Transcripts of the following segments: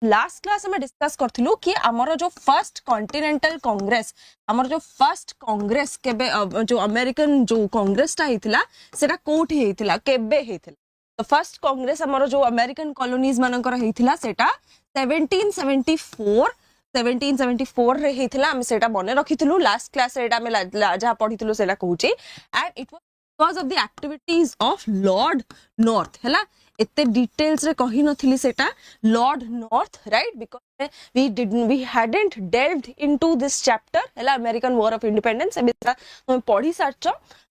Last class में discuss करथिलु कि हमर जो फर्स्ट कॉन्टिनेंटल कांग्रेस हमर जो फर्स्ट कांग्रेस केबे जो अमेरिकन जो कांग्रेस ता हेतिला सेटा कोठी हेतिला केबे हेतिला तो फर्स्ट कांग्रेस हमर जो अमेरिकन कॉलोनीज मानकर हेतिला सेटा 1774 रे हेतिला हम सेटा बने रखिथिलु लास्ट क्लास रे एटा हम जा पढिथिलु सेला कहूची and it was because of the activities of Lord North हैला एते डिटेल्स रे कहि नथिली सेटा Lord North right because we hadn't delved into this chapter हैला अमेरिकन वॉर ऑफ इंडिपेंडेंस एबे तुम पढी सारचो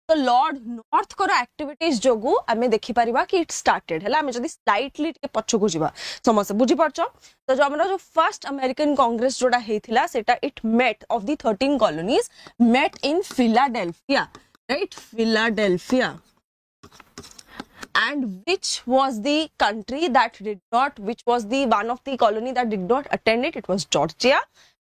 तो लॉर्ड नॉर्थ को एक्टिविटीज जोगु आमे देखि परिबा कि इट स्टार्टेड हैला आमे जदी स्लाइटली टे पछकु जिबा समस्या बुझी परचो तो जो हमरा जो फर्स्ट अमेरिकन कांग्रेस जोडा हेथिला सेटा it met of the 13 colonies met in Philadelphia right Philadelphia and which was the country that did not which was the one of the colony that did not attend it was Georgia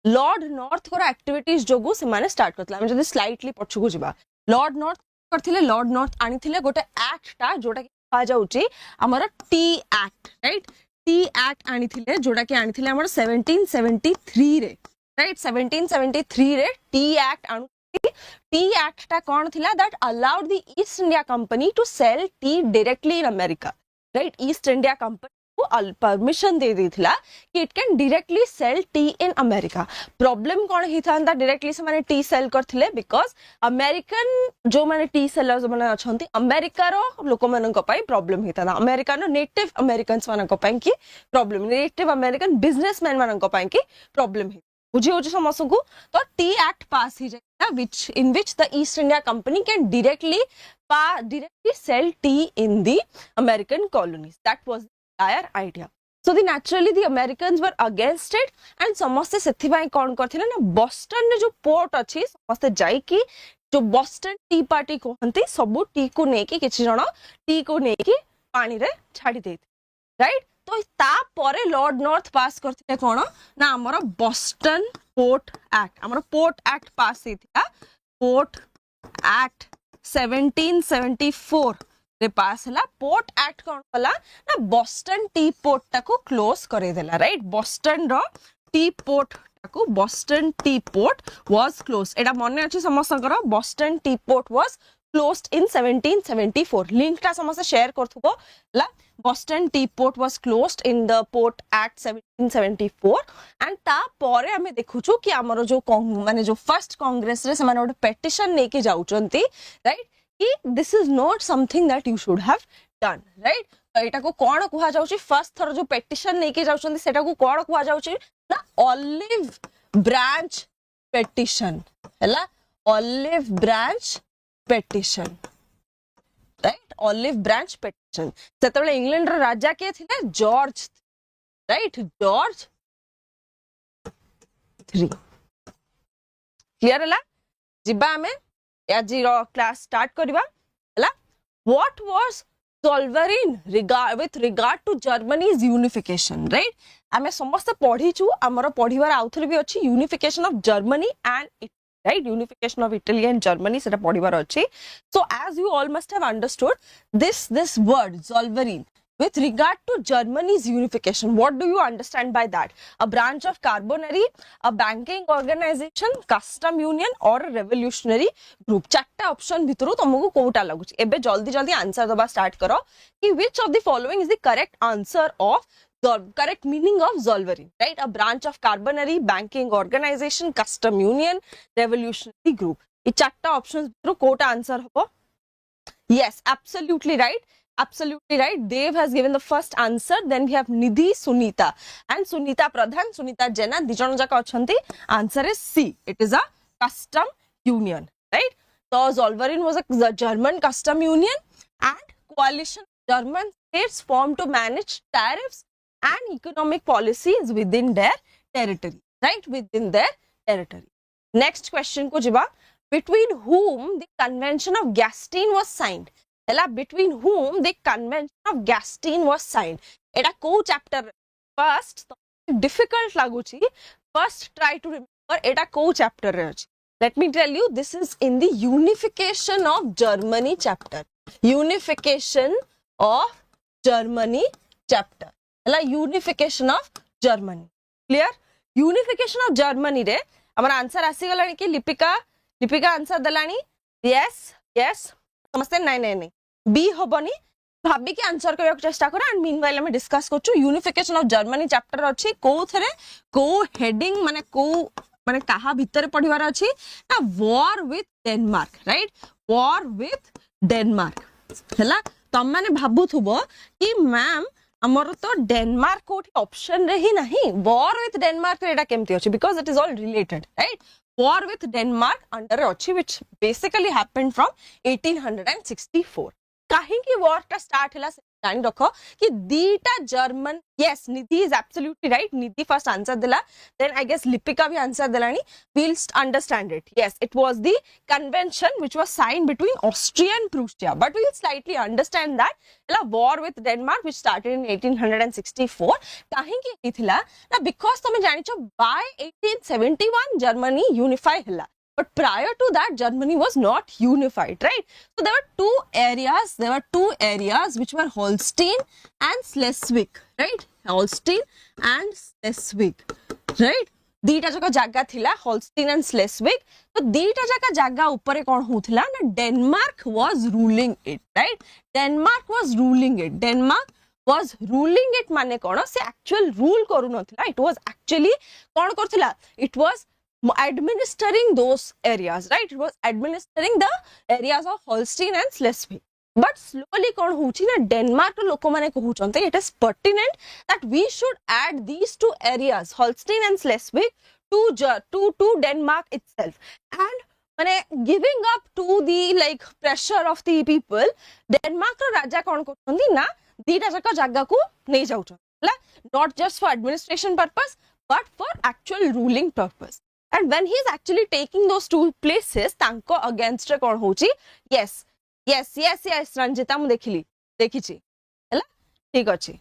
lord north को activities जोगु से माने start Kartala हम जदी slightly पछकु जिबा lord north करथिले lord north आनिथिले गोटे act ता जोटा कि कहा जाउची हमर tea act right tea act आनिथिले जोटा कि आनिथिले हमर 1773 रे राइट 1773 रे टी एक्ट आनु टी एक्ट टा कौन थिला that allowed the East India company to sell tea directly in America right East India company को परमिशन दे देथिला कि इट कैन डायरेक्टली सेल टी इन अमेरिका प्रॉब्लम कौन ही था डायरेक्टली से माने टी सेल करथिले बिकॉज अमेरिकन जो माने टी सेलर्स माने अछंती अमेरिका रो लोक मानन को पाई प्रॉब्लम हिता ना अमेरिका नो नेटिव अमेरिकन्स मानन को पाई की प्रॉब्लम नेटिव अमेरिकन बिजनेसमैन मानन को पाई की प्रॉब्लम hi बुझी हो समस्त को तो टी एक्ट पास ही जाता which in which the East India Company can directly sell tea in the American colonies. That was the entire idea. So naturally the Americans were against it and समस्ते सेथि भाई कौन करथिले ना बोस्टन ने जो port अछि समस्ते जाई कि जो बोस्टन टी पार्टी कहंती सब टी को नेकी किछि जण टी को नेकी पानी रे छाडी देथि राइट तो ता परे लॉर्ड नॉर्थ पास करथिले कोन ना हमर बोस्टन पोर्ट एक्ट हमर पोर्ट एक्ट पास हेतिला पोर्ट एक्ट 1774 रे पास हला पोर्ट एक्ट कोन हला ना बोस्टन टी पोर्ट टाको क्लोज करे देला राइट बोस्टन रो टी पोर्ट टाको Boston tea port was close एटा मने अछि समस्तकर Boston tea port was closed in 1774 link टा समस्त शेयर करथुबो ला Boston tea port was closed in the port act 1774 and ता परे हमें देखुछु कि हमर जो माने जो फर्स्ट कांग्रेस रे से माने पेटिशन लेके जाउचंती राइट कि this is not something that you should have done right तो एटा को कोन कुहा जाउची फर्स्ट थर जो पेटिशन लेके जाउचंती सेटा को कोन कुहा जाउची ना ऑलिव ब्रांच पेटिशन हैला olive branch petition right olive branch petition सेतबेले इंग्लैंड रा राजा के थिले जॉर्ज राइट जॉर्ज 3 क्लियर हला जिबा हमें आज रो क्लास स्टार्ट करबा हला what was Zollverein with regard to Germany's unification right हमें समस्त पढिछु हमर पढिबार आउथर भी अछि unification of Germany and right unification of Italy and Germany seta padibar achi so as you all must have understood this word zollverein with regard to Germany's unification what do you understand by that a branch of carbonary a banking organization custom union or a revolutionary group chatta option bhitru tomku कोटा लागुची एबे जल्दी जल्दी answer दबा start करो कि which of the following is the correct answer of correct meaning of zollverein right a branch of carbonary banking organization custom union revolutionary group ये चारटा options through Kota answer हो yes absolutely right Dev has given the first answer then we have Nidhi Sunita and Sunita Pradhan Sunita Jena दिजन जाका अछंती answer is C it is a custom union right so zollverein was a German custom union and coalition German states formed to manage tariffs and economic policies within their territory right within their territory next question ko jiba between whom the convention of Gastein was signed hela between whom the convention of Gastein was signed eta ko chapter first difficult laguchi first try to remember eta ko chapter re achi let me tell you this is in the unification of Germany chapter unification of Germany chapter unification of Germany clear unification of Germany रे हमर answer आसी गलानी कि Lipika answer दलानी yes yes समस्ते नहीं नहीं नहीं B होबनी भाबी कि आंसर करबा चेष्टा करा एंड मीनवाइल हम डिस्कस करछु यूनिफिकेशन ऑफ जर्मनी चैप्टर अछि को थरे को हेडिंग माने कहा भीतर पढिवार अछि ना war with Denmark right war with Denmark हला तम माने भाबुथुबो कि मैम हमर तो डेनमार्क कोठी ऑप्शन रे ही नहीं वॉर विथ डेनमार्क रेडा केमती अछि because it is all related right war with Denmark under अछि व्हिच बेसिकली हैपेंड फ्रॉम 1864 काहे की वॉर टा स्टार्ट हला जानि रखो कि दीटा German yes Nidhi is absolutely right Nidhi first answer दिला देन आई गेस लिपिका भी आंसर दिलानी we'll understand it yes it was the convention which was signed between Austria and Prussia but we'll slightly understand that hela war with Denmark which started in 1864 kahe ki hithila na because tame janicho by 1871 Germany unify hela but prior to that Germany was not unified right so there were two areas which were Holstein and Schleswig right Holstein and Schleswig right दीटा जगह जगह थिला Holstein and Schleswig तो दीटा जगह जगह ऊपर कौन होथिला ना Denmark was ruling it right Denmark was ruling it माने कौन से actual rule करू नथिला it was actually कौन करथिला it was administering those areas right it was administering the areas of Holstein and Schleswig but slowly कौन होची ना Denmark लोक माने कहउचंते it is pertinent that we should add these two areas Holstein and Schleswig to Denmark itself and माने giving up to the like pressure of the people Denmark रो राजा कौन करथंदी ना दीटा जगह को नै जाउछला not just for administration purpose but for actual ruling purpose and when he is actually taking those two places तांको against रे कौन होची yes रंजिता मु देखिची हला ठीक अछि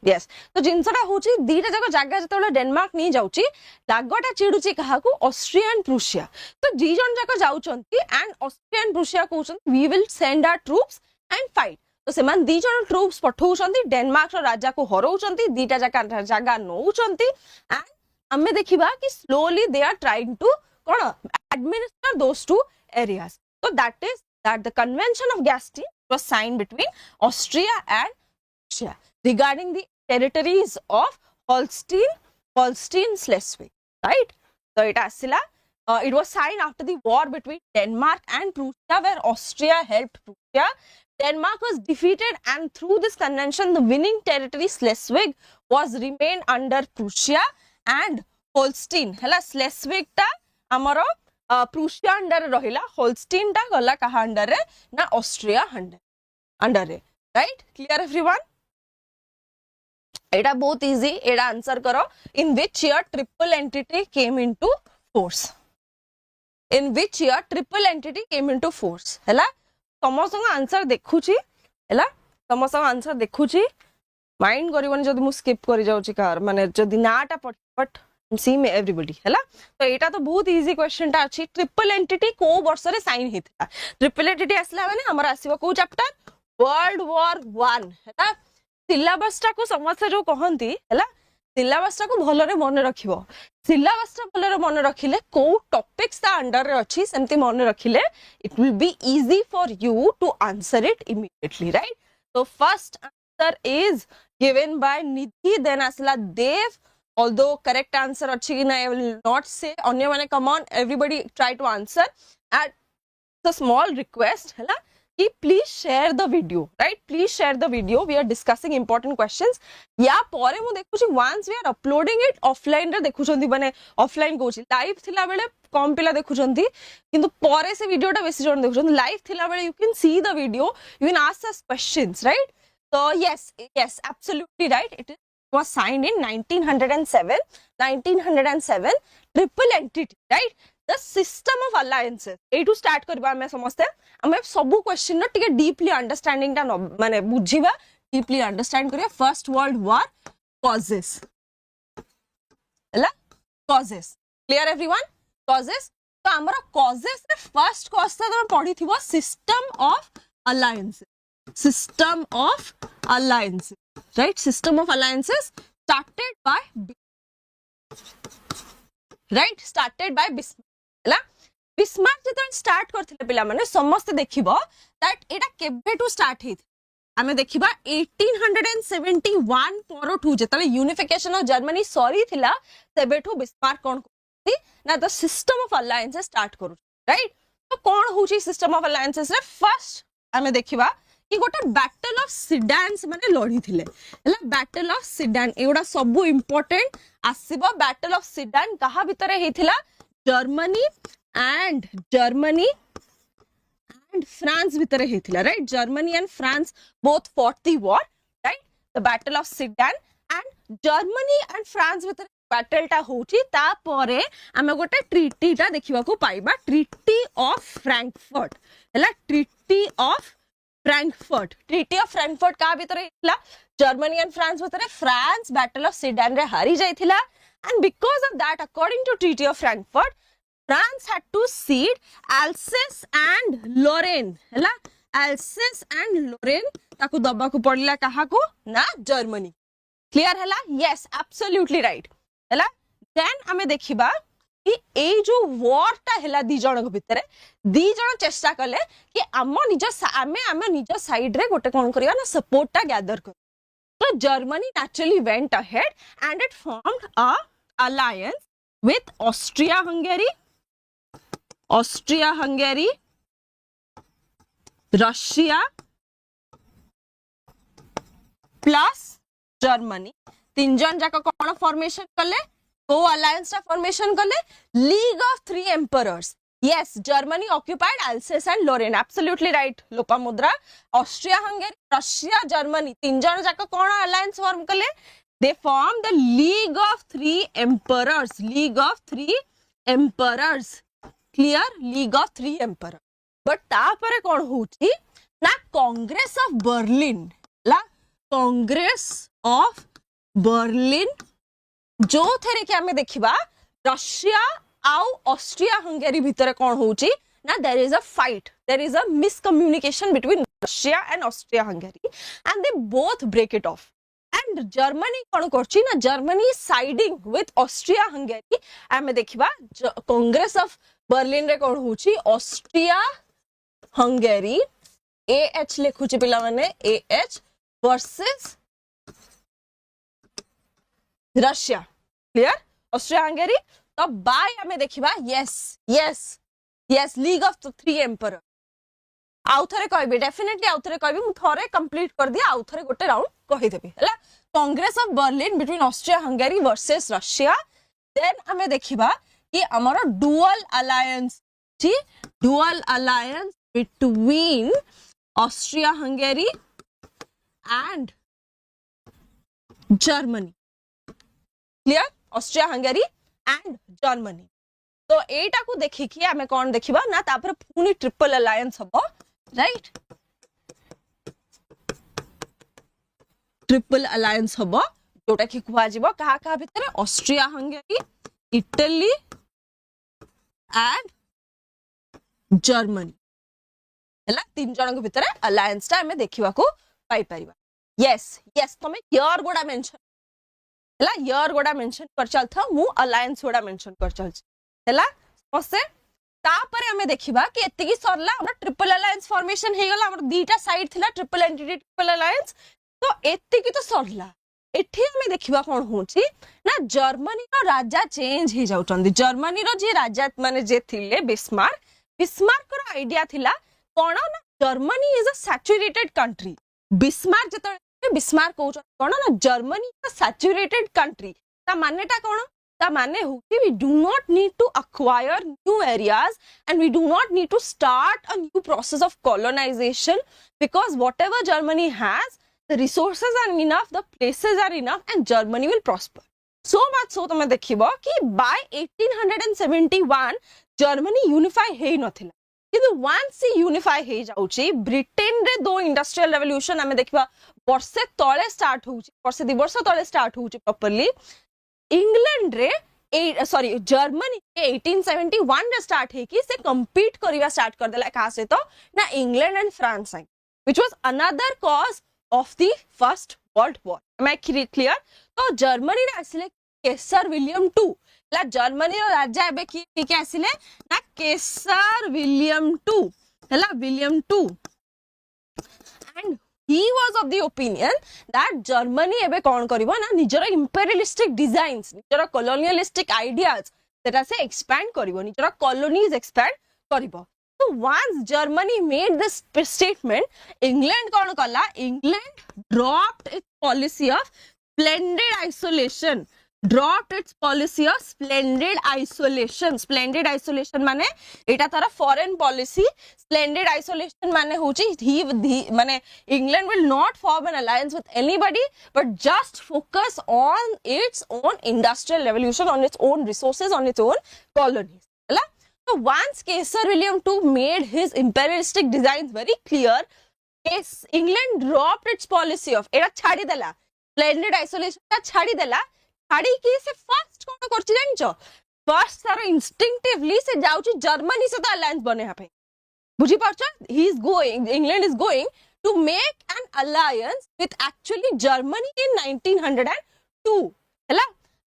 yes तो जिनसटा होची दीटा जगह जतले डेनमार्क नहीं जाउची लागटा चिडुची कहा को ऑस्ट्रियन प्रुशिया तो जी जन जगह जाउचंती एंड ऑस्ट्रियन प्रुशिया कहउचंती we will send our troops and fight तो सेमान दी जन ट्रूप्स पठौचंती डेनमार्क रो राजा को हरौचंती दीटा जगह नौचंती एंड हमें देखिबा कि slowly they are trying to कोन administer those two areas so that the convention of Gastein was signed between Austria and Prussia regarding the territories of Holstein Schleswig right so it was signed after the war between Denmark and Prussia where Austria helped Prussia Denmark was defeated and through this convention the winning territory Schleswig was remained under Prussia and Holstein hela Schleswig ta amaro Prussia under रहिला Holstein टा गला कहा under रे ना Austria under रे right clear everyone एटा बहुत easy एटा answer करो in which year triple entity came into force हला समस्त आंसर देखुची हला समस्त आंसर देखुची माइंड करिवनी जदी मु स्किप करि जाउची कार माने जदी नाटा बट सी में एवरीबॉडी हैला तो एटा तो बहुत इजी क्वेश्चन टा अछि ट्रिपल एंटिटी को वर्ष रे साइन हेतिला ट्रिपल एंटिटी असला माने हमर आसीबो को चैप्टर वर्ल्ड वॉर 1 हैला सिलेबस टा को समस्त जो कहंती हैला सिलेबस टा को भलो रे मन रखिबो सिलेबस टा भलो रे मन रखिले को टॉपिक्स ता अंडर रे अछि सेमति मन रखिले it will be easy for you to answer it immediately right तो first answer is given by Nidhi then असला देव although correct answer achi ki na I will not say only mane come on everybody try to answer and the small request hela ki please share the video right please share the video we are discussing important questions ya pore mu dekhuchi once we are uploading it offline re dekhuchandi mane offline kochi live thila bele कम पिला देखुचंती किंतु परे से video टा बेसी जण देखुचंती live थिला बेले you can see the video you can ask us questions right so yes absolutely right it was signed in 1907 triple entity right the system of alliances ए टू स्टार्ट करबा हमें समझते हमें सब क्वेश्चन न टिके डीपली अंडरस्टैंडिंग ता माने बुझिबा डीपली अंडरस्टैंड करिया फर्स्ट वर्ल्ड वॉर कॉजेस हला कॉजेस क्लियर एवरीवन कॉजेस तो हमर कॉजेस रे फर्स्ट कॉज ता हम पढी थिबो system of alliances right system of alliances started by right started by Bismarck ହେଲା Bismarck जत स्टार्ट करथिले पिला माने समस्त देखिबो दैट एटा केबेटू स्टार्ट हेथि आमे देखिबा 1871 परठू जतले यूनिफिकेशन ऑफ जर्मनी सॉरी थिला सेबेठू बिस्मार्क कोन करथि ना the system of alliances start करू राइट तो कोन होची सिस्टम ऑफ अलायंसेस रे फर्स्ट आमे देखिबा कि गोटे बैटल ऑफ सिडान्स माने लड़ी थिले हला बैटल ऑफ सिडान एउडा सब इंपोर्टेंट आसीबो बैटल ऑफ सिडान कहा भितरे हेथिला जर्मनी and France भितरे हेथिला right Germany and France both fought the war right the battle of Sedan and Germany and France भितरे battle टा होची ता परे आमे गोटे ट्रीटी टा देखिबा को पाइबा ट्रीटी ऑफ फ्रैंकफर्ट हला ट्रीटी ऑफ फ्रैंकफर्ट का भितरे हेथिला जर्मनी एंड फ्रांस भितरे फ्रांस बैटल ऑफ सिडान रे हारी जाइथिला and because of that according to treaty of Frankfurt France had to cede Alsace and Lorraine हला Alsace and Lorraine ताकू दबा को पड़ला कहा को ना जर्मनी क्लियर हला yes absolutely right हला देन हमें देखिबा कि ए जो वॉर टा हला दी जण को भितरे दी जण चेष्टा कले कि आम निज साइड रे गोटे कोन करिया ना सपोर्ट टा गैदर कर तो Germany naturally went ahead and it formed a alliance with Austria-Hungary, Russia plus Germany. तीन जन जाक कौन फॉर्मेशन कले को अलायंस टा फॉर्मेशन कले league of three emperors yes Germany occupied Alsace and Lorraine absolutely right Lopamudra Austria Hungary Russia Germany तीन जन जाक कौन अलायंस फॉर्म कले they formed the league of three emperors clear league of three emperors but तापरे कौन होची ना Congress of Berlin ला कांग्रेस ऑफ बर्लिन जो थेरे के हमें देखिबा रशिया आउ ऑस्ट्रिया हंगेरी भितर कौन होची ना there is a fight there is a miscommunication between Russia and Austria Hungary and they both break it off and Germany कौन करची ना Germany is siding with Austria Hungary हमें देखिबा कांग्रेस ऑफ बर्लिन रे कौन होची ऑस्ट्रिया हंगेरी AH लिखुची पिला माने AH versus Russia clear Austria Hungary तो बाय हमें देखिबा yes league of three emperor आउ थरे कहबी डेफिनेटली आउ थरे कहबी मु थरे कंप्लीट कर दिया आउ थरे गोटे राउंड कहि देबी हला Congress of Berlin between Austria Hungary versus Russia then हमें देखिबा कि हमरो dual alliance between Austria Hungary and Germany clear Austria Hungary and Germany तो एटा को देखि कि हमें कौन देखिबा ना तापर पुनी ट्रिपल अलायंस हबो राइट ट्रिपल अलायंस हबो जोटा कि कुआ जिवो कहा कहा भितरे Austria Hungary Italy and Germany हला तीन जन के भितरे अलायंस ता हमें देखिबा को पाई परिबा यस तमे ईयर गोडा मेंशन हला ईयर गोडा मेंशन कर चल था मु अलायंस गोडा मेंशन कर चल हला ओसे तापरे हमें देखिबा कि एतिकी सरला हमरा ट्रिपल अलायंस फॉर्मेशन हे गला हमर दीटा साइड थिला ट्रिपल एंटिटी ट्रिपल अलायंस तो एतिकी तो सरला एठी हमें देखिबा कोन होची ना जर्मनी रो राजा चेंज हे जाउचंदी जर्मनी रो जे राजा माने जे थिले बिस्मार्क रो आईडिया थिला कोन ना Germany is a saturated country Bismarck जत बिस्मार्क कहउछ कोन ना Germany is a saturated country ता मानेटा कोन ता माने होची we do not need to acquire new areas and we do not need to start a new process of colonization because whatever Germany has the resources are enough the places are enough and Germany will prosper so much so तमे देखिबो कि by 1871 Germany unify हे नथिला किंतु once unify हे जाउची Britain रे दो industrial revolution हमें देखिबा वर्षे तळे स्टार्ट होउची वर्षे दि वर्ष तळे स्टार्ट होउची प्रॉपर्ली इंग्लैंड रे जर्मनी के 1871 रे स्टार्ट है कि से कंपीट करिवा स्टार्ट कर देला का से तो ना England and France which was another cause of the First World War. Am I clear? तो जर्मनी रे आसिले केसर विलियम टू ला जर्मनी रो राजा एबे की आसिले ना केसर विलियम टू हला William two and he was of the opinion that Germany एबे कौन करिवो ना निजर imperialistic designs निजर colonialistic ideas सेटा से expand करिवो निजर colonies expand करिवो। So once Germany made this statement, England कौन कला? England dropped its policy of splendid isolation, dropped its policy of splendid isolation। splendid isolation माने एटा तारा foreign policy, splendid isolation माने होची ही माने England will not form an alliance with anybody but just focus on its own industrial revolution, on its own resources, on its own colonies। हैला? So once Caesar William II made his imperialistic designs very clear, England dropped its policy of एटा छाड़ी देला, splendid isolation का छाड़ी देला, छाड़ी की से first कोन करछि जानछो? फर्स्ट तार इंस्टिंक्टिवली से जाउछि जर्मनी से तो अलायंस बने हा पे। बुझी पाछो? He is going, England is going to make an alliance with actually Germany in 1902 hela,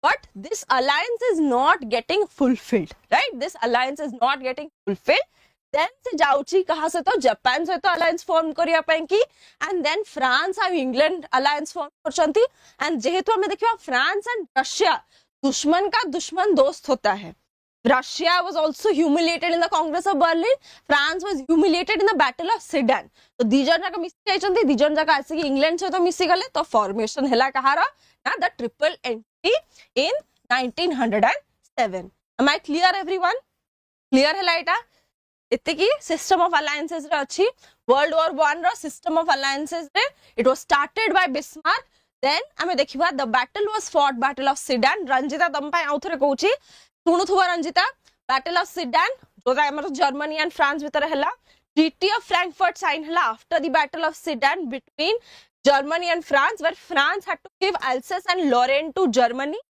but this alliance is not getting fulfilled, right? This alliance is not getting fulfilled, then se jauchi kaha se to Japan se to alliance form kariya pai ki, and then France and England alliance form करचंती, and जेहेतु हमें देखियो France and Russia दुश्मन का दुश्मन दोस्त होता है। Russia was also humiliated in the Congress of Berlin. France was humiliated in the Battle of Sedan. तो दीजन जाका मिसी जाइछंती, दीजन जाका आसी कि इंग्लैंड से तो मिसी गले, तो फॉर्मेशन हैला कहार ना the triple entry in 1907। Am I clear everyone? Clear हैला एटा? इत्ते की सिस्टम ऑफ अलायंसेस रे अछि। वर्ल्ड वॉर 1 रो सिस्टम ऑफ अलायंसेस रे it was started by Bismarck. Then हमें देखिबा the battle was fought battle of Sedan. Ranjita तम पय आउथरे कहूची सुनुथुवा रंजिता, बैटल ऑफ सीडन जोटा हमर जर्मनी एंड फ्रांस भीतर हैला। ट्रीटी ऑफ फ्रैंकफर्ट साइन हैला after the battle of Sedan between Germany and France, where France had to give Alsace and Lorraine to Germany.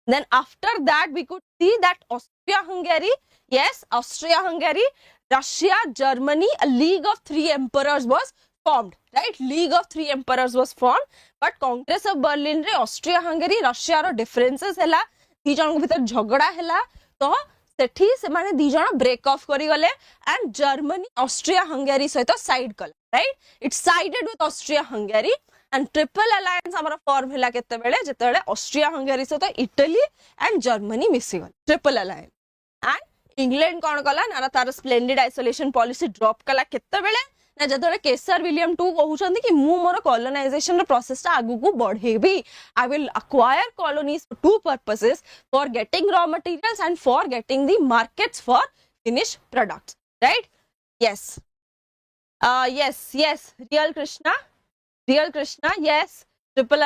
Then after that we could see that Austria-Hungary, yes, Austria-Hungary, Russia, Germany, a league of 3 emperors was formed, right? League of 3 emperors was formed, but Congress of Berlin रे Austria-Hungary, Russia रो differences हैला, दी जन भीतर झगड़ा हैला, तो सेठी से माने दी जन ब्रेक ऑफ करी गले एंड जर्मनी ऑस्ट्रिया हंगेरी सहित साइड कला, right? It sided with Austria Hungary and triple alliance हमर फॉर्म हैला केते बेले जेतेले ऑस्ट्रिया हंगेरी सहित इटली एंड जर्मनी मिसी गले, ट्रिपल अलायंस। एंड इंग्लैंड कोन कला ना तार स्प्लेंडिड आइसोलेशन पॉलिसी ड्रॉप कला केते बेले ना जतरे केसर विलियम टू कहउछंती कि मु मोर कॉलोनाइजेशन प्रोसेस ता आगु को बढ़ेबी। I will acquire colonies for 2 purposes, for getting raw materials and for getting the markets for finished products, right? Yes, yes, real Krishna, yes, triple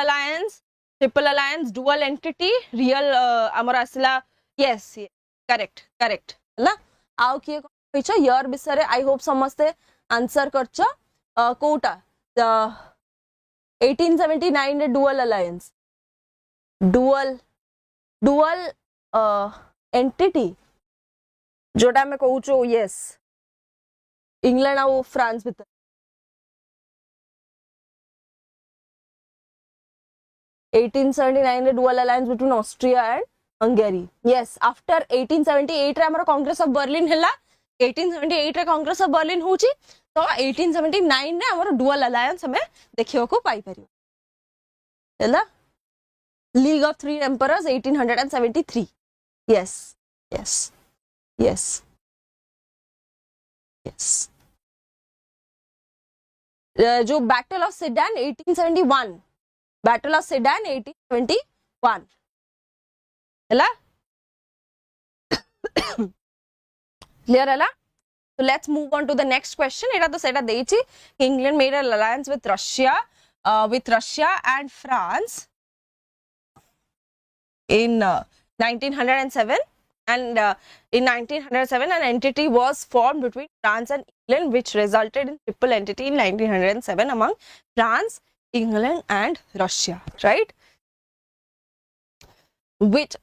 alliance, dual entity, real amar asila, yes, correct हला। आउ किए कहछ year विषय रे I hope समस्ते answer करछ कोटा 1879 रे dual alliance, dual entity जोटा में कहूचो, यस, इंग्लैंड और फ्रांस भीतर 1879 रे dual alliance between Austria and Hungary. Yes, after 1878 रे हमर कांग्रेस ऑफ बर्लिन हैला। 1878 रे कांग्रेस ऑफ बर्लिन होची, तो 1879 रे हमर डुअल अलायंस हमें देखियो को पाई परियो हैला। League of 3 emperors 1873। यस, जो battle of sedan 1871, battle of sedan 1871 हैला। क्लियर हैला? So let's move on to the next question. एटा तो सेटा देइछि England made an alliance with Russia and France in 1907, and in 1907 an entity was formed between France and England which resulted in triple entity in 1907 among France, England and Russia, right? Which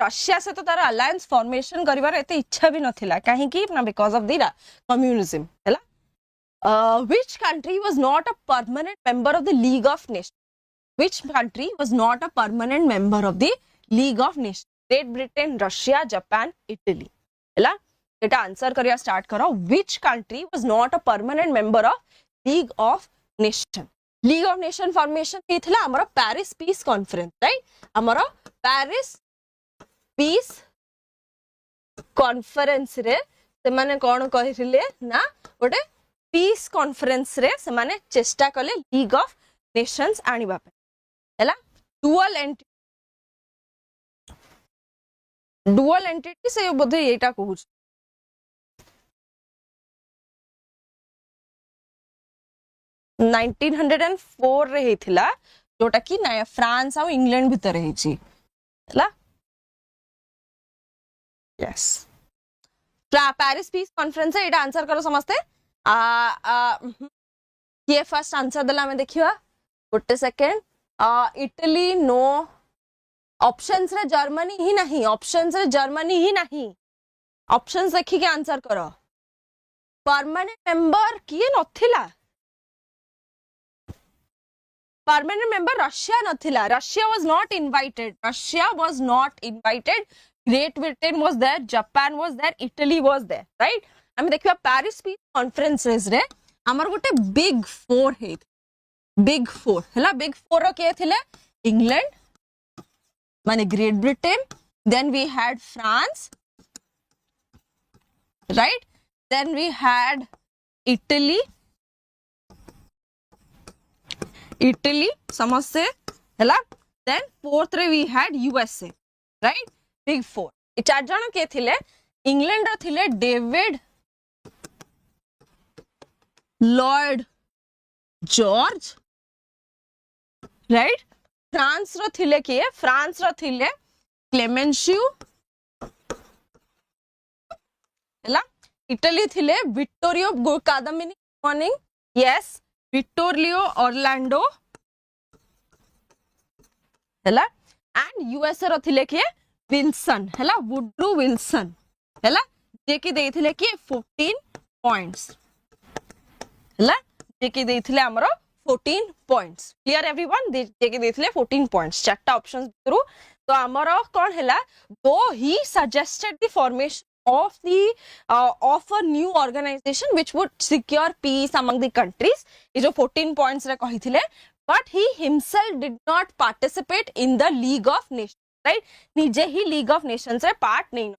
Russia से तो तार alliance formation करिवार एते इच्छा भी नथिला, काहे कि ना because of the communism हैला। Which country was not a permanent member of the league of Nations? which country was not a permanent member of the League of Nations? Great Britain, Russia, Japan, Italy. ହେଲା एटा answer करिया start करो. Which country was not a permanent member of League of Nations? League of Nations formation हेथिला हमर Paris Peace Conference, right? हमर Paris Peace Conference रे से माने कोन कहिले ना गोटे पीस कॉन्फ्रेंस रे से माने चेष्टा कले लीग ऑफ नेशंस आनिबा पे हैला डुअल एंटिटी से बोधे एटा कहू 1904 रे हेथिला जोटा कि ना फ्रांस और इंग्लैंड भीतर हेची हैला यस पेरिस पीस कॉन्फ्रेंस एटा आंसर करो समझते ये फर्स्ट आंसर देला में देखिवा गोटे सेकंड इटली नो ऑप्शंस रे जर्मनी ही नहीं ऑप्शंस रे जर्मनी ही नहीं ऑप्शंस देखि के आंसर करो परमानेंट मेंबर किए नथिला परमानेंट मेंबर रशिया नथिला Russia was not invited Great Britain was there, Japan was there, Italy was there, right? आम देखिबा पेरिस पीस कॉन्फ्रेंसेस रे हमर गोटे बिग फोर है बिग फोर हैला बिग फोर रो के थिले इंग्लैंड माने great Britain then we had France right then we had Italy समझसे हैला देन फोर्थ रे we had USA right big four ये चार जन के थिले इंग्लैंड रो थिले David Lord George right France रो थिले के फ्रांस रो थिले क्लेमेंशियो हैला इटली थिले विक्टोरियो कादमिनी मॉर्निंग यस विक्टोरियो ऑर्लैंडो हैला एंड यूएसए रो थिले के विल्सन हैला वुड्रो विल्सन हैला जे कि देथिले कि 14 पॉइंट्स हैला जे कि देथिले हमरो 14 पॉइंट्स क्लियर एवरीवन जे कि देथिले 14 पॉइंट्स चारटा ऑप्शंस थ्रू तो हमरो कोन हैला दो he suggested the formation of a new organization which would secure peace among the countries ये जो 14 points रे कहिथिले but he himself did not participate in the League of Nations right निजे ही league of Nations रे part नहीं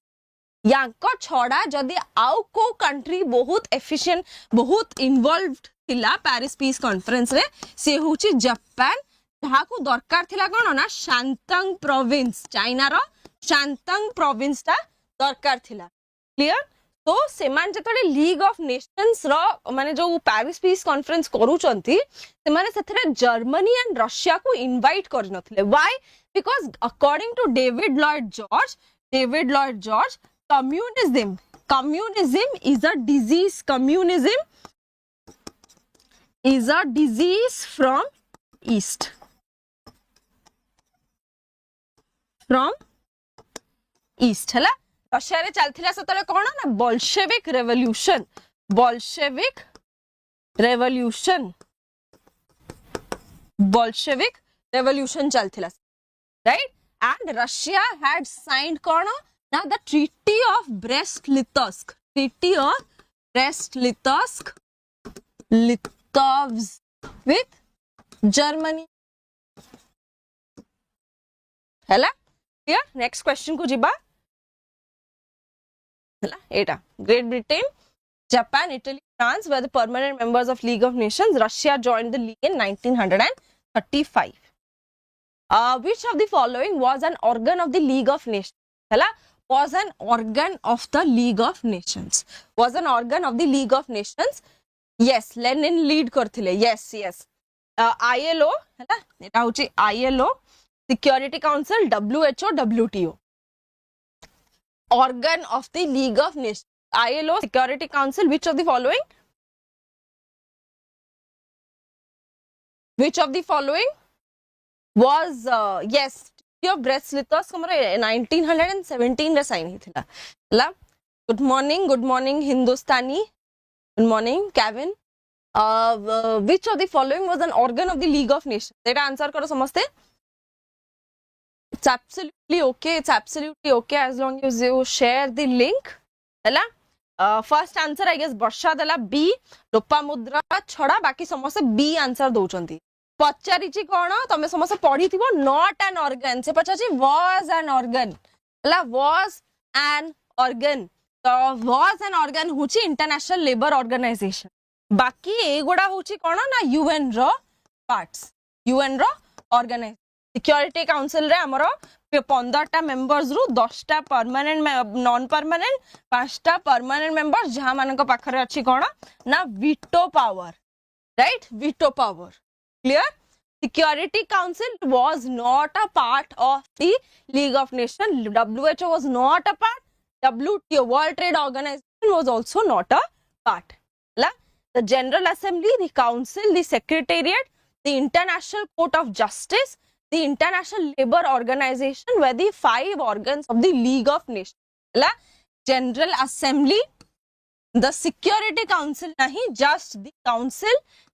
यांको छोड़ा जदी आउ को कंट्री बहुत एफिशिएंट बहुत इन्वॉल्वड थिला पेरिस पीस कॉन्फ्रेंस रे से होची जापान जहा को दरकार थिला कोन ना शांतंग प्रोविंस चाइना रो शांतंग प्रोविंस ता दरकार थिला क्लियर तो सेमान जतले लीग ऑफ नेशंस रो माने जो पेरिस पीस कॉन्फ्रेंस करूचंती से माने सेथरे जर्मनी एंड रशिया को इनवाइट कर नथिले why because according to David Lloyd George communism is a disease from east हैला रशिया रे चलथिला सतले कोन ना बोल्शेविक रेवोल्यूशन चलथिला right and Russia had signed kono now the treaty of Brest-Litovsk with Germany हैला clear next question को जिबा हैला एटा Great Britain, Japan, Italy, France were the permanent members of League of Nations. Russia joined the league in 1935. Which of the following was an organ of the League of Nations? Hello? Was an organ of the League of Nations. Was an organ of the League of Nations. Yes, Lenin lead करथिले. Yes. ILO, हैला? एटा होची ILO, Security Council, WHO, WTO. Organ of the League of Nations. ILO, Security Council. Which of the following? Which of the following was yes your Brest-Litovsk हमरे 1917 रे sign हिथिला हैला. Good morning Hindustani, good morning Kevin. which of the following was an organ of the League of Nations? That answer करो समझते. It's absolutely okay. It's absolutely okay as long as you share the link. ହେଲା. First answer I guess ବର୍ଷା ଦେଲା B, Lopamudra ଛଡା ବାକି ସମସ୍ତେ B answer ଦଉଛନ୍ତି. ପଚାରିଛି କଣ ତମେ ସମସ୍ତେ ପଢିଥିବ not an organ. ସେ ପଚାରିଛି was an organ. ହେଲା was an organ. ତ was an organ ହଉଛି international labour organization. बाकी एगुड़ा होची कोन ना UN रो पार्ट्स. UN रो ऑर्गेनाइज सिक्योरिटी काउंसिल रे हमरो 15 टा मेंबर्स रु 10 टा परमानेंट नॉन परमानेंट 5 टा परमानेंट मेंबर्स जहा मानक पाखरे अछि कोन ना veto power. Right veto power. Clear. Security Council was not a part of the League of Nations. WHO was not a part. WTO World Trade Organization was also not a part. The General Assembly, the Council, the Secretariat, the International Court of Justice, the International Labour Organization were the 5 organs of the League of Nations. General Assembly, the Security Council nahi, just the Council,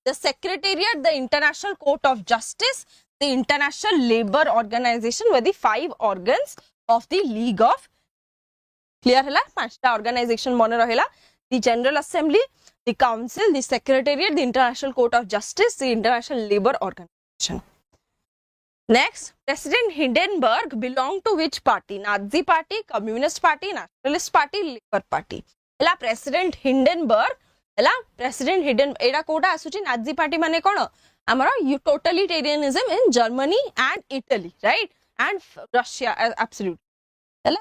the Secretariat, the International Court of Justice, the International Labour Organization were the 5 organs of the League of. Clear hela? 5 organization mone rahela. The General Assembly, the Council, the Secretariat, the International Court of Justice, the International Labour Organization. Next, President Hindenburg belonged to which party? Nazi Party, Communist Party, Nationalist Party, Labour Party. Ela President Hindenburg, President Hindenburg, एडा कोटा आसुची Nazi Party माने कोण? आमरा totalitarianism in Germany and Italy, right? And Russia, absolutely. Ela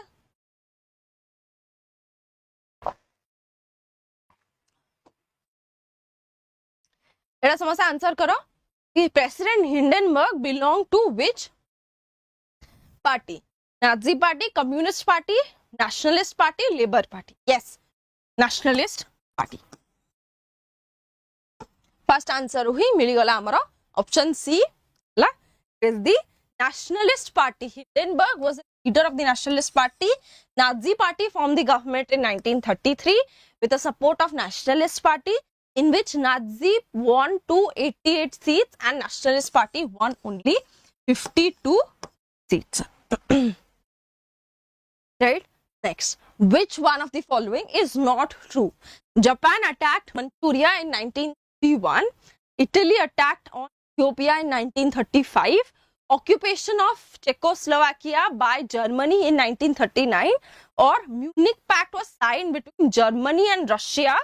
एडा समस्या answer करो. President Hindenburg belonged to which party? Nazi Party, Communist Party, Nationalist Party, Labour Party. Yes, Nationalist Party. First answer हुई मिली गला हमारा option C. La is the Nationalist Party. Hindenburg was the leader of the Nationalist Party. Nazi Party formed the government in 1933 with the support of Nationalist Party, in which Nazi won 288 seats and Nationalist Party won only 52 seats. Right? Next, which one of the following is not true? Japan attacked Manchuria in 1931. Italy attacked on Ethiopia in 1935. Occupation of Czechoslovakia by Germany in 1939. Or Munich Pact was signed between Germany and Russia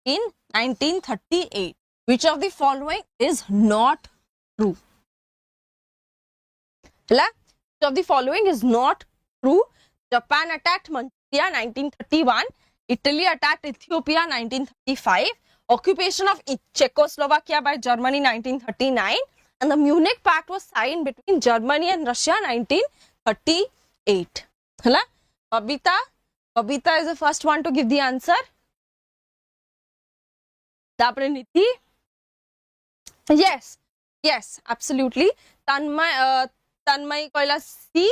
in 1938. Which of the following is not true? Which of the following is not true? Japan attacked Manchuria 1931. Italy attacked Ethiopia 1935. Occupation of Czechoslovakia by Germany 1939. And the Munich Pact was signed between Germany and Russia 1938. Babita is the first one to give the answer. Yes, absolutely. Tanmay koila C,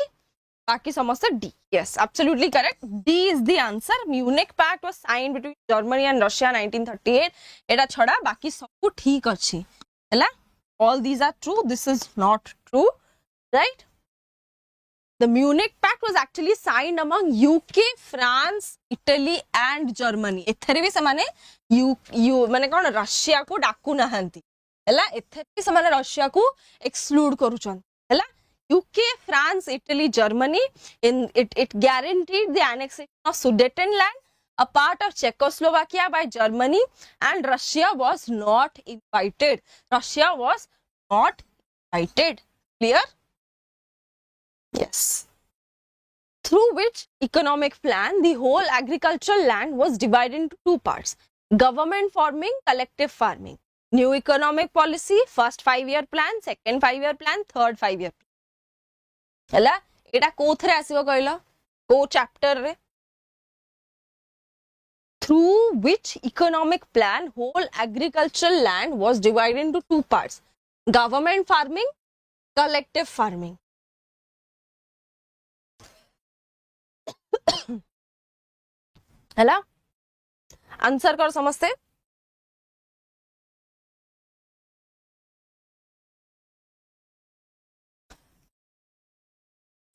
baki samasta D. Yes, absolutely correct. D is the answer. Munich Pact was signed between Germany and Russia 1938. Eta chhada baki sabu theek achi. Hela? All these are true. This is not true. Right? The Munich Pact was actually signed among UK, France, Italy and Germany. एथरे भी समाने माने कौन Russia को डाकू नहांती. हला एथरे भी समाने Russia को exclude करूचन. हला UK, France, Italy, Germany. It guaranteed the annexation of Sudetenland, a part of Czechoslovakia by Germany, and Russia was not invited. Russia was not invited. Clear? Yes. Through which economic plan the whole agricultural land was divided into 2 parts. Government farming, collective farming. New economic policy, first 5-year plan, second 5-year plan, third 5-year plan. Hela, eta kothre asibo कहला? Ko chapter re. Through which economic plan whole agricultural land was divided into 2 parts. Government farming, collective farming. हला answer कर समझते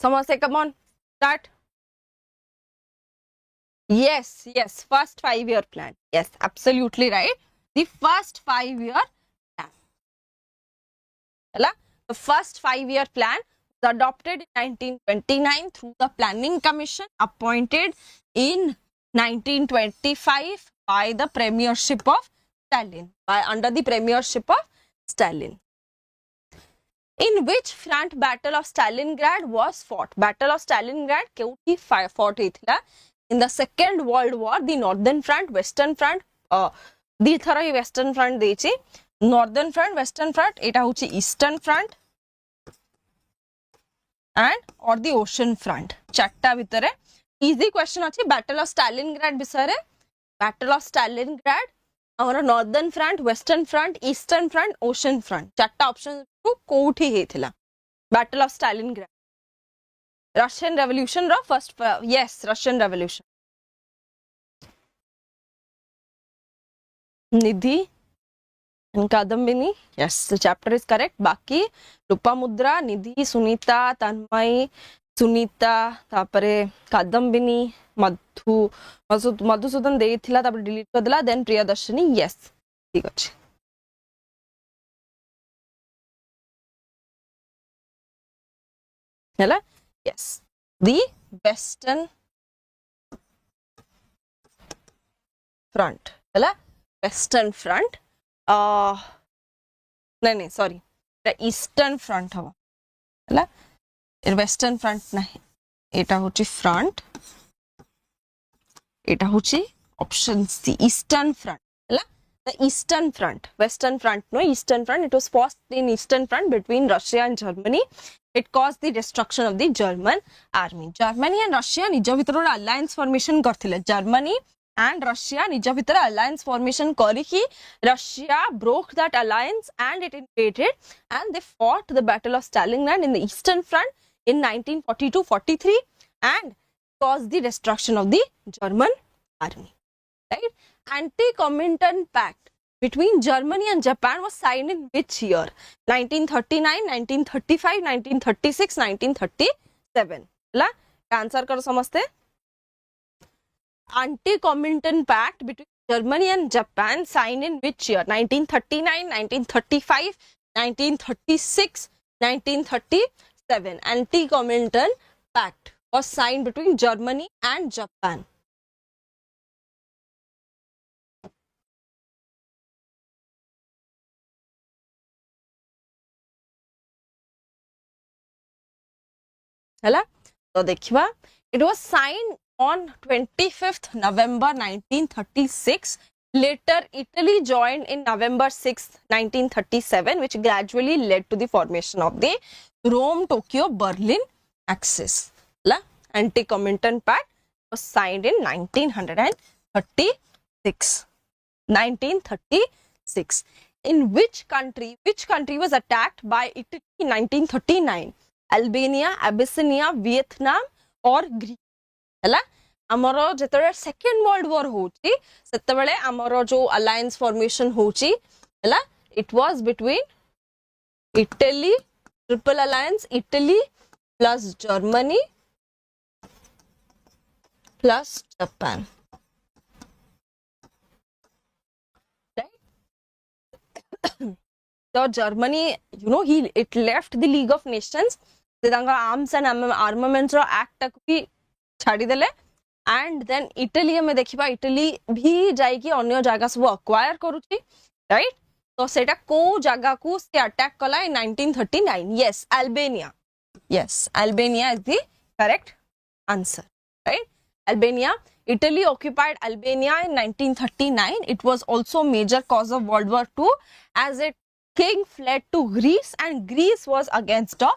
समझते, come on, start. Yes, yes, first 5-year plan. Yes, absolutely right. The first 5-year plan. The first 5-year plan was adopted in 1929 through the Planning Commission appointed in 1925 by the premiership of Stalin, under the premiership of Stalin. In which front Battle of Stalingrad was fought? Battle of Stalingrad केउठी fought ହେଇଥିଲା? In the Second World War, the Northern Front, Western Front, दी थर ही Western Front देछि. Northern Front, Western Front, एटा होछि Eastern Front and or the Ocean Front. चारटा भितरे easy question अछि. Battle of Stalingrad विषय रे. Battle of Stalingrad ଆମର Northern Front, Western Front, Eastern Front, Ocean Front. चारटा option को कोठी हेथिला. Battle of Stalingrad. Russian Revolution row first, yes, Russian Revolution. Nidhi and Kadambini, yes, the chapter is correct. Baki, Lopamudra, Nidhi, Sunita, Tanmay, Sunita, tapare Kadambini, Madhusudan deyithila, tapare delete kadala, then Priyadarshini, yes. ठीक ଅଛି. ହେଲା? Yes, the Western Front. ହେଲା? Western Front. नहीं sorry, the Eastern Front हवा. ହେଲା? Western Front नहीं. एटा होची front. एटा होची option C, Eastern Front. ହେଲା? The Eastern Front. Western Front no, Eastern Front. It was fought in Eastern Front between Russia and Germany. It caused the destruction of the German army. Germany and Russia निज भितर alliance formation करथिले. Germany and Russia निज भितर alliance formation करिकी Russia broke that alliance and it invaded and they fought the Battle of Stalingrad in the Eastern Front in 1942-43 and caused the destruction of the German army. Right? Anti-Comintern Pact between Germany and Japan was signed in which year? 1939, 1935, 1936, 1937. La answer करो समझते. Anti-Comintern Pact between Germany and Japan signed in which year? 1939, 1935, 1936, 1937. Anti-Comintern Pact was signed between Germany and Japan. ହେଲା? तो देखिवा, it was signed on 25th November 1936. Later, Italy joined in November 6th, 1937, which gradually led to the formation of the Rome-Tokyo-Berlin axis. Anti-Comintern Pact was signed in 1936. 1936. In which country was attacked by Italy in 1939? Albania, Abyssinia, Vietnam or Greece. ହେଲା? ଆମର ଯେତେବେଳେ Second World War होची ସେତେବେଳେ ଆମର जो alliance formation होची ହେଲା, it was between Italy, triple alliance, Italy plus Germany plus Japan. Right? So Germany, you know, it left the League of Nations. Arms and armaments act भी छाड़ी देले and then Italy में देखिबा Italy भी जाइकी अन्य जगह सब acquire करूची, right? तो सेटा को जगह को से attack कला in 1939. Yes, Albania. Yes, Albania is the correct answer, right? Albania. Italy occupied Albania in 1939. It was also a major cause of World War II as its king fled to Greece and Greece was against of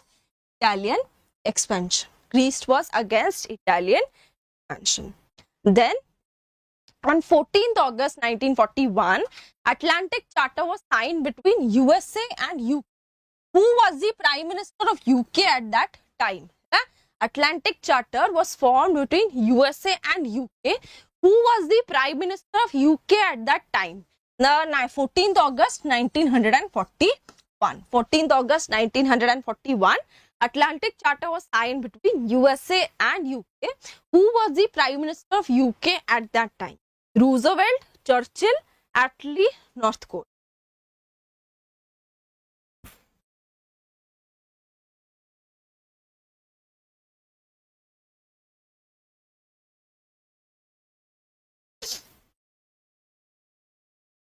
Italian expansion. Greece was against Italian expansion. Then, on 14th August 1941, Atlantic Charter was signed between USA and UK. Who was the Prime Minister of UK at that time? Atlantic Charter was formed between USA and UK. Who was the Prime Minister of UK at that time? 14th August 1941. 14th August 1941. Atlantic Charter was signed between USA and UK. Who was the Prime Minister of UK at that time? Roosevelt, Churchill, Attlee, Northcote.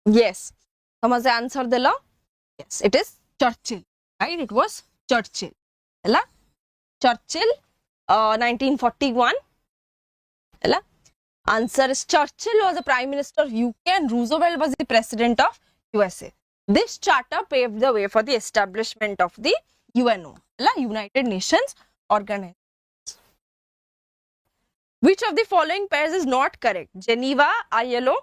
Yes. समझे answer दिलो? Yes, it is Churchill. Right? It was Churchill. Hela? Churchill, 1941. Hela? Answer is Churchill was the Prime Minister of UK and Roosevelt was the President of USA. This charter paved the way for the establishment of the UNO, United Nations Organization. Which of the following pairs is not correct? Geneva, ILO,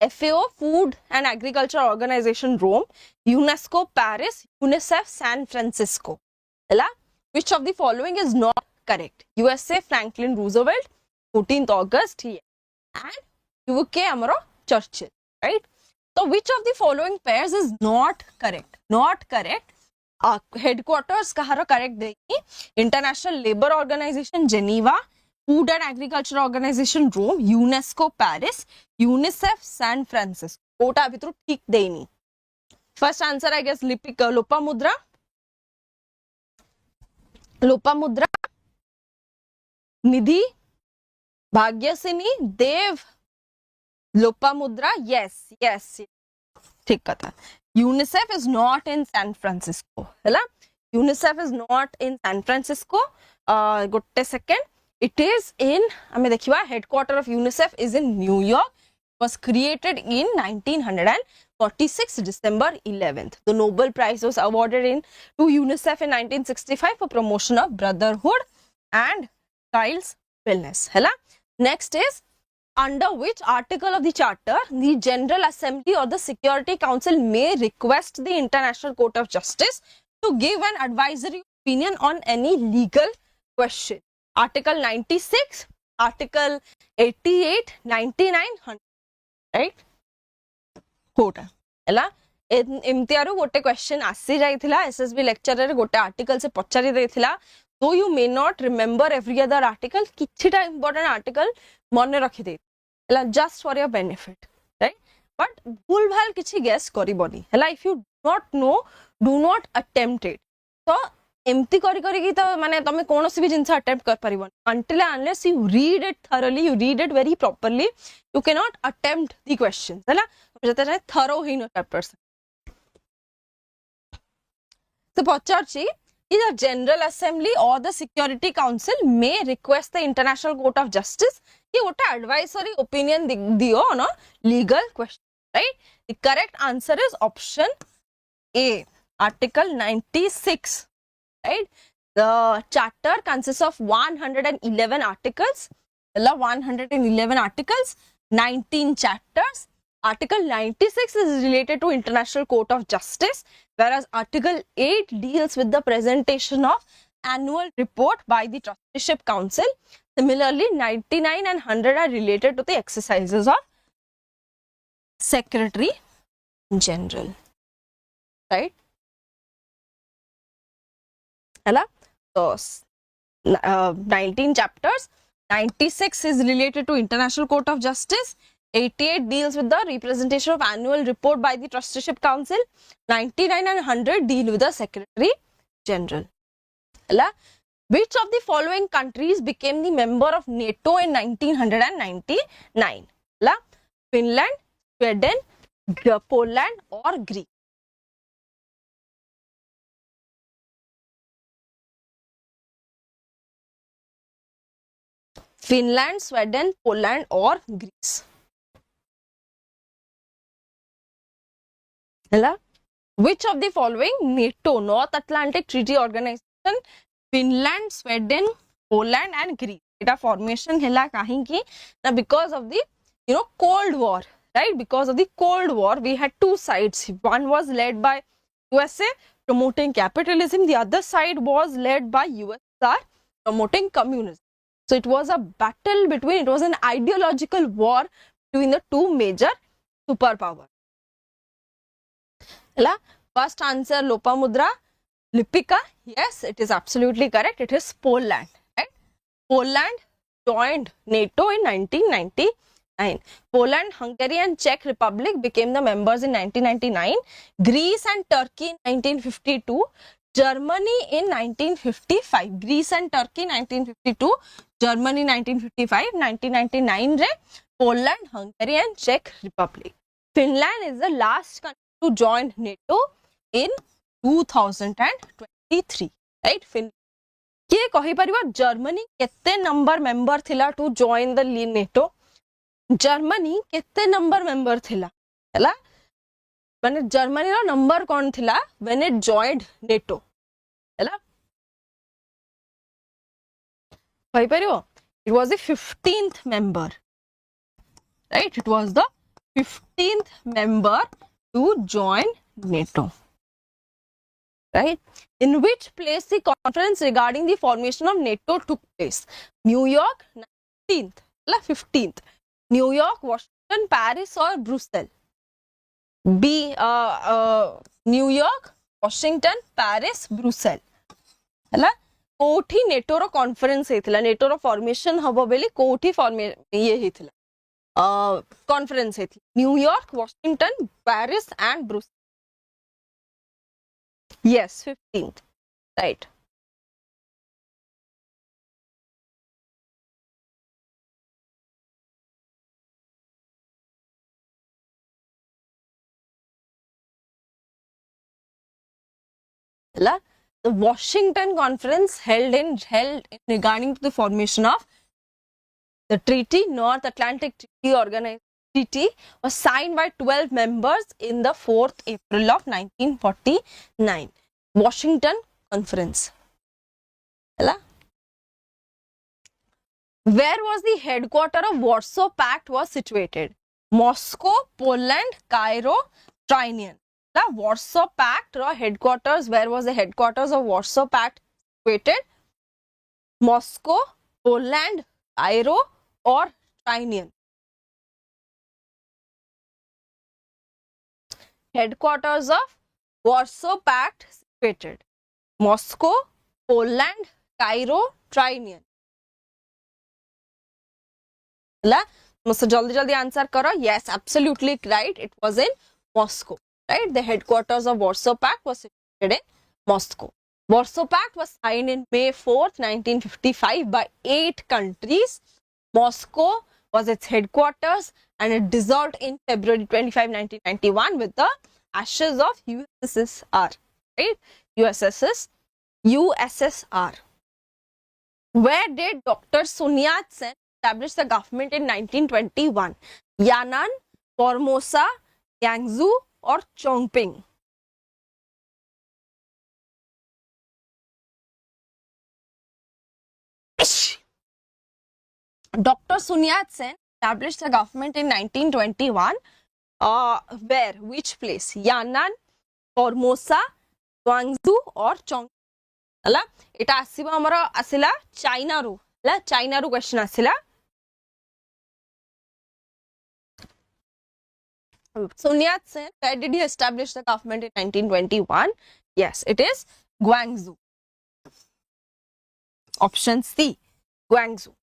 FAO, Food and Agriculture Organization, Rome, UNESCO, Paris, UNICEF, San Francisco. Which of the following is not correct? USA, Franklin Roosevelt, 14th August, and UK, Amaro, Churchill, right? So, which of the following pairs is not correct? Not correct. Headquarters kaharo correct देगी. International Labour Organization, Geneva, Food and Agriculture Organization, Rome, UNESCO, Paris, UNICEF, San Francisco. कोटा अभी तो ठीक देनी. First answer, I guess, Lopamudra. Lopamudra, Nidhi, Bhagyasini, Dev, Lopamudra. Yes, yes. ठीक कथा. UNICEF is not in San Francisco. है UNICEF is not in San Francisco. Gotte second. It is in, हमें देखिए headquarter of UNICEF is in New York. It was created in 1946, December 11th. The Nobel Prize was awarded to UNICEF in 1965 for promotion of brotherhood and child's wellness. है Next is, under which article of the charter the General Assembly or the Security Council may request the International Court of Justice to give an advisory opinion on any legal question? Article 96, Article 88, 99, 100, right? Kota ହେଲା एमतीआर गोटे question आसी जाइथिला SSB lecture रे गोटे article से पचारि देथिला. So you may not remember every other article, किछिटा important article मने रखि दे ହେଲା just for your benefit, right? But भूल भाल किछि guess करिबोनी ହେଲା. If you do not know, do not attempt it. So एमती करी करी की तो माने तमे कोनोसी भी जिंस अटेम्प्ट कर परिबोन until unless you read it thoroughly, you read it very properly, you cannot attempt the questions हैला. जते जाय थरो ही न person. So पचारछि the General Assembly or the Security Council may request the International Court of Justice कि गोटे advisory opinion दियो on legal question, right? The correct answer is option A, Article 96, right? The charter consists of 111 articles, 111 articles, 19 chapters. Article 96 is related to International Court of Justice, whereas Article 8 deals with the presentation of annual report by the Trusteeship Council. Similarly, 99 and 100 are related to the exercises of Secretary General, right? So, 19 chapters, 96 is related to International Court of Justice, 88 deals with the representation of annual report by the Trusteeship Council, 99 and 100 deal with the Secretary General. Which of the following countries became the member of NATO in 1999? Finland, Sweden, Poland or Greece? Finland, Sweden, Poland or Greece? Which of the following NATO, North Atlantic Treaty Organization, Finland, Sweden, Poland and Greece? It formation hela kahinki now because of the Cold War, right? Because of the Cold War, we had two sides. One was led by USA promoting capitalism. The other side was led by USSR promoting communism. So it was a battle between, it was an ideological war between the two major superpowers. First answer Lopamudra. Lipika, yes, it is absolutely correct. It is Poland, right? Poland joined NATO in 1999. Poland, Hungary and Czech Republic became the members in 1999. Greece and Turkey in 1952. Germany in 1955. Greece and Turkey 1952. Germany 1955. 1999 re Poland, Hungary and Czech Republic. Finland is the last country to join NATO in 2023, right? किए कहि परिबा जर्मनी केते number member थिला to join the NATO? जर्मनी केते number member थिला हला माने जर्मनी रो नंबर कोन थिला व्हेन इट जॉइंड नेटो हला कहि परिबो? It was the 15th member, right? It was the 15th member to join NATO, right? In which place the conference regarding the formation of NATO took place? New York, 19th, 15th. New York, Washington, Paris or Brussels? B. New York, Washington, Paris, Brussels. है कोठी NATO रो conference हेतिला NATO रो formation हबो बेली कोठी ये हेतिला कॉन्फ्रेंस हेतिला New York, Washington, Paris and Brussels. Yes, 15th, right. The Washington Conference held in regarding to the formation of the treaty, North Atlantic Treaty Organization treaty, was signed by 12 members in the 4th April of 1949. Washington Conference. Where was the headquarter of Warsaw Pact was situated? Moscow, Poland, Cairo, Trianion. The Warsaw Pact headquarters, where was the headquarters of Warsaw Pact situated? Moscow, Poland, Cairo or Trianion? Headquarters of Warsaw Pact situated. Moscow, Poland, Cairo, Trianion. So jaldi answer karo. Yes, absolutely right. It was in Moscow. Right? The headquarters of Warsaw Pact was situated in Moscow. Warsaw Pact was signed in May 4th, 1955 by 8 countries. Moscow was its headquarters and it dissolved in February 25, 1991 with the ashes of USSR. Right? USSR. Where did Dr. Sun Yat-sen establish the government in 1921? Yan'an, Formosa, Guangzhou or Chongqing? Dr. Sun Yat-sen established the government in 1921. Where? Which place? Yan'an, Formosa, Guangzhou or Chongqing? हला एटा आसीबा हमरो आसिला China रो हला China रो question आसिला. Sun Yat-sen, where did he establish the government in 1921? Yes, it is Guangzhou. Option C, Guangzhou.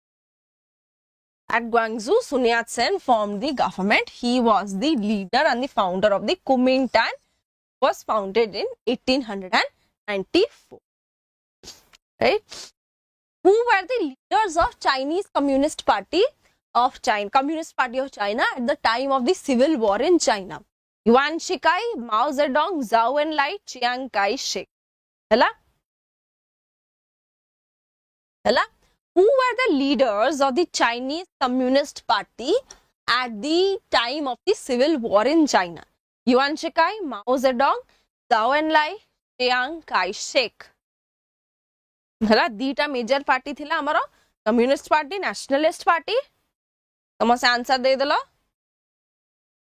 At Guangzhou, Sun Yat-sen formed the government. He was the leader and the founder of the Kuomintang. Was founded in 1894. Right? Who were the leaders of Chinese Communist Party of China at the time of the civil war in China? Yuan Shikai, Mao Zedong, Zhou Enlai, Chiang Kai-shek. Hela? Who were the leaders of the Chinese Communist Party at the time of the civil war in China? Yuan Shikai, Mao Zedong, Zhou Enlai, Chiang Kai-shek. हला दीटा major party थिला हमरो communist party nationalist party समसे answer दे देलो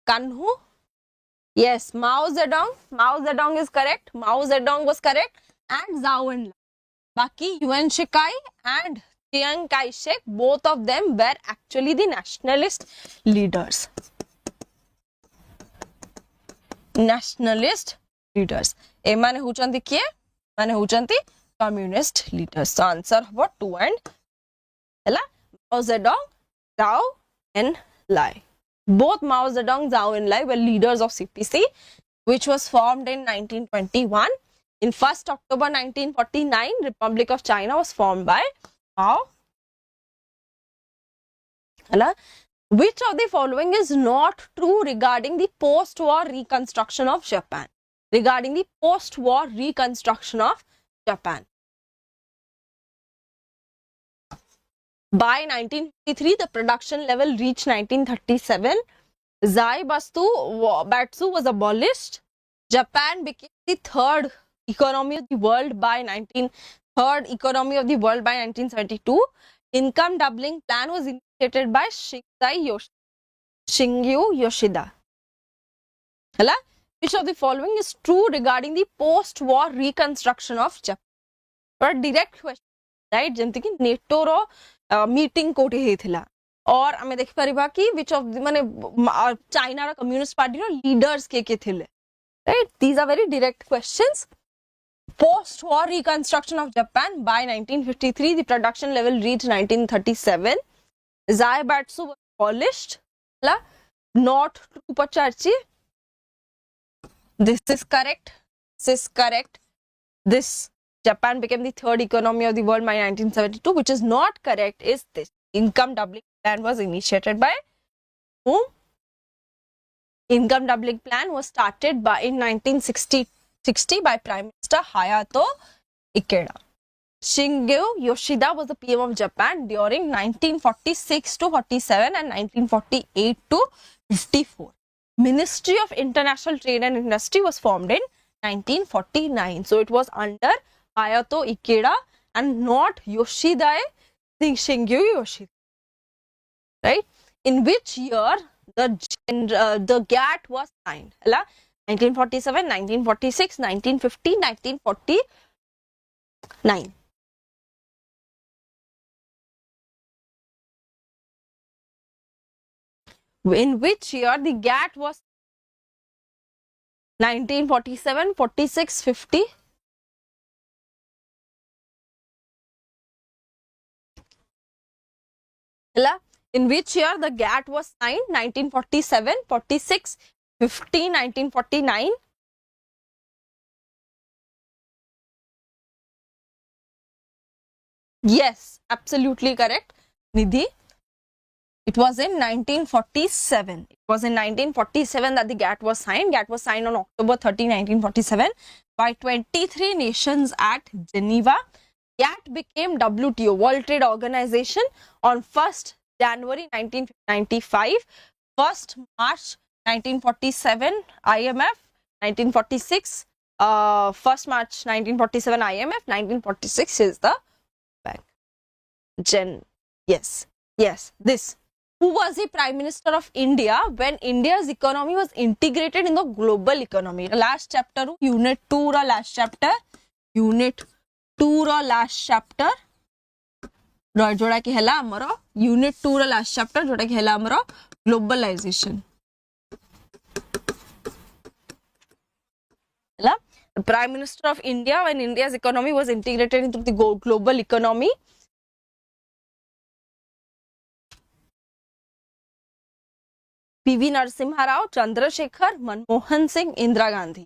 Kanhu. Yes, Mao Zedong is correct. Mao Zedong was correct and Zhou Enlai. Baki Yuan Shikai and Chiang Kai-shek, both of them were actually the nationalist leaders. Nationalist leaders. एमाने हुचंदी किए माने होचंती communist leaders. So answer हबो 2 and हला Mao Zedong, Zhao Enlai. Both Mao Zedong, Zhao Enlai were leaders of CPC, which was formed in 1921. In 1st October 1949, Republic of China was formed by Mao. Hela? Which of the following is not true regarding the post-war reconstruction of Japan? Regarding the post-war reconstruction of Japan. By 1953, the production level reached 1937. Zaibatsu was abolished. Japan became the third economy of the world by 1972. Income doubling plan was initiated by Shingyu Yoshida. Hala? Which of the following is true regarding the post-war reconstruction of Japan? But direct question, right? जेमती कि NATO रो meeting कोठी हेथिला और हमें देखि परिबा कि which of the माने China रो communist party रो leaders के थिले, right? These are very direct questions. Post-war reconstruction of Japan. By 1953, the production level reached 1937. Zaibatsu was abolished. Not true Pacharchi. This is correct. This is correct. This Japan became the third economy of the world by 1972, which is not correct, is this. Income doubling plan was initiated by whom? Income doubling plan was started by in 1960 by Prime Minister Hayato Ikeda. Shingyu Yoshida was the PM of Japan during 1946 to 47 and 1948 to 54. Ministry of International Trade and Industry was formed in 1949. So it was under Hayato Ikeda and not Yoshida, Shingyu Yoshida. Right? In which year the GATT was signed? 1947, 1946, 1950, 1949. In which year the GATT was 1947, 46, 50? In which year the GATT was signed? 1947, 46, 50, 1949? Yes, absolutely correct, Nidhi. It was in 1947. It was in 1947 that the GATT was signed. GATT was signed on October 30, 1947 by 23 nations at Geneva. GATT became WTO, World Trade Organization, on 1st January 1995, 1st March 1947 IMF, 1946, 1st March 1947 IMF, 1946 is the bank. Yes, this. Who was the Prime Minister of India when India's economy was integrated in the global economy? Last chapter, Unit 2 ra last chapter. Unit 2 ra last chapter. जोड़ा कि हेला हमरो Unit 2 रा last chapter जोड़ा कि हेला हमरो globalization. Hella Prime Minister of India when India's economy was integrated into the global economy. PV Narasimha Rao, Chandrasekhar, Manmohan Singh, Indira Gandhi.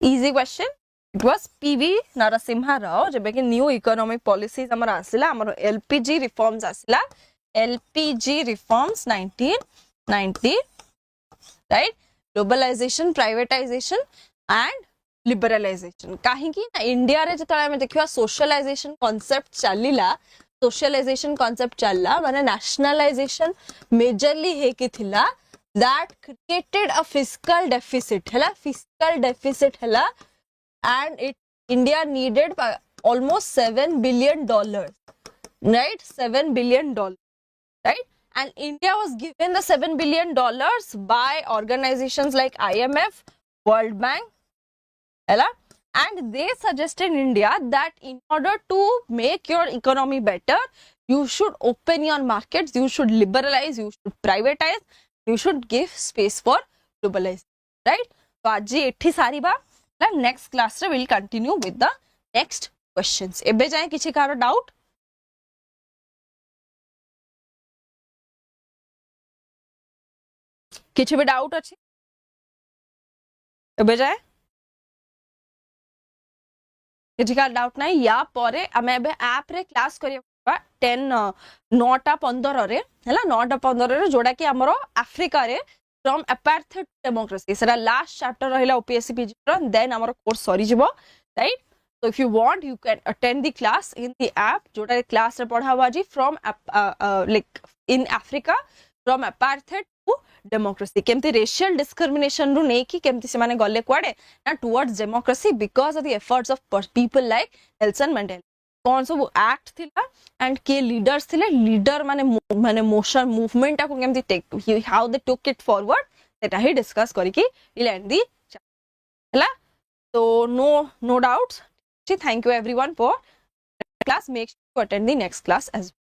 Easy question. It was PV Narasimha Rao. जब कि new economic policies हमारा आसिला, हमारा LPG reforms आसिला, LPG reforms 1990, right? Globalization, privatization and liberalization. कहीं की ना India रे जितना में देखियो socialization concept चलीला, socialization concept चलला, माने nationalization majorly है कि थिला, that created a fiscal deficit, हैला fiscal deficit हैला, and India needed almost $7 billion, right? $7 billion, right? And India was given the $7 billion by organizations like IMF, World Bank, and they suggested India that in order to make your economy better, you should open your markets, you should liberalize, you should privatize, you should give space for globalization, right? So आज जी 80 सारी बात next class रे will continue with the next questions एबे जाए किछि car doubt किछि भी doubt अछि एबे जाए किछि कार डाउट नाही या परे आमे एबे ऐप रे क्लास करिया 10 9:15 रे हैला 9:15 रे जोडा कि हमरो अफ्रीका रे फ्रॉम अपार्थेड डेमोक्रेसी सेरा लास्ट चैप्टर रहिला ओपीएससी पीजी रो देन हमरो कोर्स सरी जिवो right so if you want you can attend the class in the app जोटा क्लास रे पढ़ावा जी from like in Africa from apartheid to democracy केमती racial discrimination रू नै कि केमती से माने गले क्वाडे ना towards democracy because of the efforts of people like Nelson Mandela कौन सब एक्ट थिला एंड के लीडर्स थिले लीडर माने माने मोशन मूवमेंट को केमती take how they took it forward सेटा ही डिस्कस करी कि विल एंड दी हैला so no doubts thank you everyone for class make sure to attend the next class as well